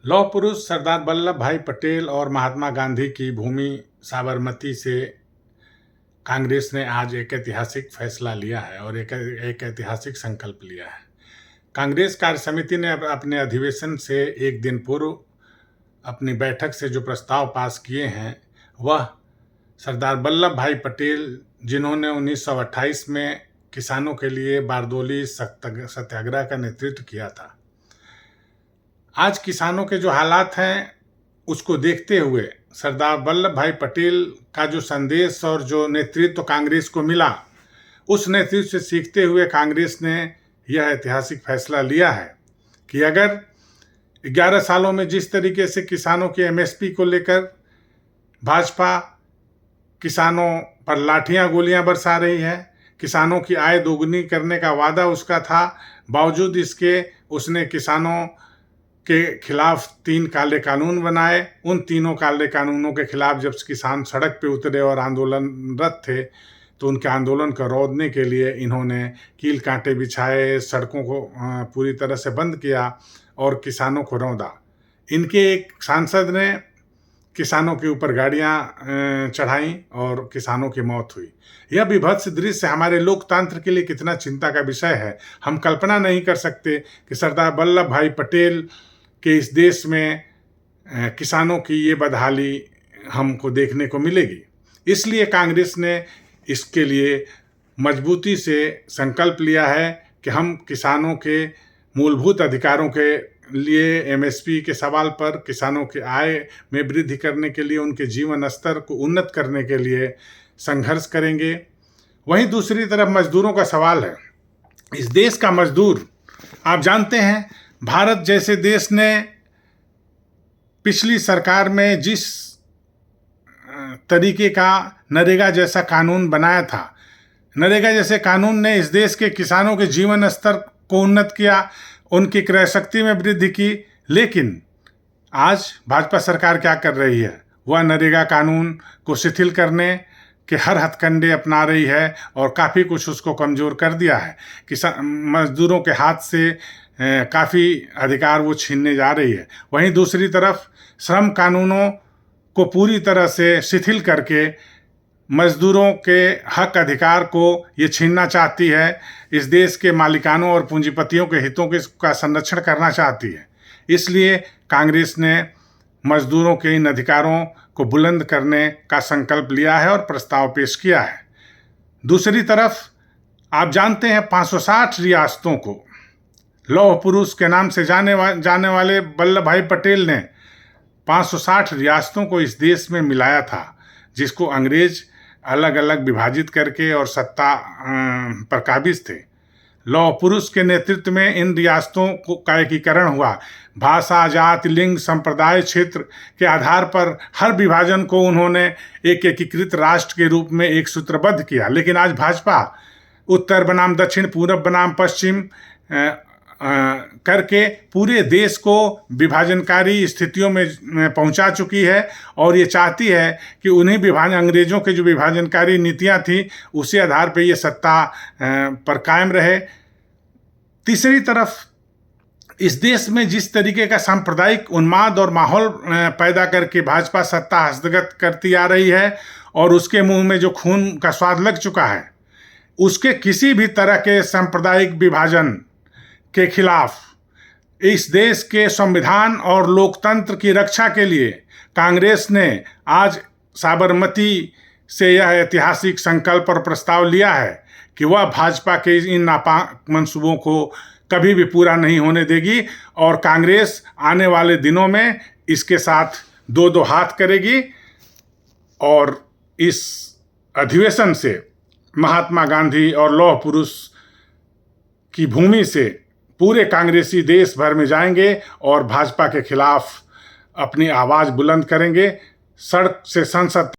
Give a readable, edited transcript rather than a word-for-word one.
लौह पुरुष सरदार वल्लभ भाई पटेल और महात्मा गांधी की भूमि साबरमती से कांग्रेस ने आज एक ऐतिहासिक फैसला लिया है और एक ऐतिहासिक संकल्प लिया है। कांग्रेस कार्य समिति ने अपने अधिवेशन से एक दिन पूर्व अपनी बैठक से जो प्रस्ताव पास किए हैं वह सरदार वल्लभ भाई पटेल, जिन्होंने 1928 में किसानों के लिए बारदोली सत्याग्रह का नेतृत्व किया था। आज किसानों के जो हालात हैं उसको देखते हुए सरदार वल्लभ भाई पटेल का जो संदेश और जो नेतृत्व कांग्रेस को मिला, उस नेतृत्व से सीखते हुए कांग्रेस ने यह ऐतिहासिक फैसला लिया है कि अगर 11 सालों में जिस तरीके से किसानों की एमएसपी को लेकर भाजपा किसानों पर लाठियां गोलियां बरसा रही है, किसानों की आय दोगुनी करने का वादा उसका था, बावजूद इसके उसने किसानों के खिलाफ 3 काले कानून बनाए। उन तीनों काले कानूनों के खिलाफ जब किसान सड़क पे उतरे और आंदोलनरत थे तो उनके आंदोलन को रोकने के लिए इन्होंने कील कांटे बिछाए, सड़कों को पूरी तरह से बंद किया और किसानों को रौंदा। इनके एक सांसद ने किसानों के ऊपर गाड़ियां चढ़ाई और किसानों की मौत हुई। यह विभत्स दृश्य हमारे लोकतंत्र के लिए कितना चिंता का विषय है। हम कल्पना नहीं कर सकते कि सरदार वल्लभ भाई पटेल के इस देश में किसानों की ये बदहाली हमको देखने को मिलेगी। इसलिए कांग्रेस ने इसके लिए मजबूती से संकल्प लिया है कि हम किसानों के मूलभूत अधिकारों के लिए, एमएसपी के सवाल पर, किसानों की आय में वृद्धि करने के लिए, उनके जीवन स्तर को उन्नत करने के लिए संघर्ष करेंगे। वहीं दूसरी तरफ मजदूरों का सवाल है। इस देश का मजदूर, आप जानते हैं, भारत जैसे देश ने पिछली सरकार में जिस तरीके का नरेगा जैसा कानून बनाया था, नरेगा जैसे कानून ने इस देश के किसानों के जीवन स्तर को उन्नत किया, उनकी क्रय शक्ति में वृद्धि की। लेकिन आज भाजपा सरकार क्या कर रही है? वह नरेगा कानून को शिथिल करने के हर हथकंडे अपना रही है और काफ़ी कुछ उसको कमज़ोर कर दिया है। मजदूरों के हाथ से काफ़ी अधिकार वो छीनने जा रही है। वहीं दूसरी तरफ श्रम कानूनों को पूरी तरह से शिथिल करके मजदूरों के हक अधिकार को ये छीनना चाहती है। इस देश के मालिकानों और पूंजीपतियों के हितों का संरक्षण करना चाहती है। इसलिए कांग्रेस ने मजदूरों के इन अधिकारों को बुलंद करने का संकल्प लिया है और प्रस्ताव पेश किया है। दूसरी तरफ आप जानते हैं 560 रियासतों को लौह पुरुष के नाम से जाने वाले वल्लभ भाई पटेल ने 560 रियासतों को इस देश में मिलाया था, जिसको अंग्रेज अलग अलग विभाजित करके और सत्ता पर काबिज थे। लौह पुरुष के नेतृत्व में इन रियासतों का एकीकरण हुआ। भाषा, जाति, लिंग, संप्रदाय, क्षेत्र के आधार पर हर विभाजन को उन्होंने एक एकीकृत राष्ट्र के रूप में एक सूत्रबद्ध किया। लेकिन आज भाजपा उत्तर बनाम दक्षिण, पूरब बनाम पश्चिम करके पूरे देश को विभाजनकारी स्थितियों में पहुंचा चुकी है और ये चाहती है कि उन्हीं अंग्रेजों के जो विभाजनकारी नीतियां थी उसी आधार पर ये सत्ता पर कायम रहे। तीसरी तरफ इस देश में जिस तरीके का सांप्रदायिक उन्माद और माहौल पैदा करके भाजपा सत्ता हस्तगत करती आ रही है और उसके मुंह में जो खून का स्वाद लग चुका है, उसके किसी भी तरह के सांप्रदायिक विभाजन के खिलाफ इस देश के संविधान और लोकतंत्र की रक्षा के लिए कांग्रेस ने आज साबरमती से यह ऐतिहासिक संकल्प और प्रस्ताव लिया है कि वह भाजपा के इन नापाक मंसूबों को कभी भी पूरा नहीं होने देगी और कांग्रेस आने वाले दिनों में इसके साथ दो हाथ करेगी और इस अधिवेशन से महात्मा गांधी और लौह पुरुष की भूमि से पूरे कांग्रेसी देश भर में जाएंगे और भाजपा के खिलाफ अपनी आवाज़ बुलंद करेंगे। सड़क से संसद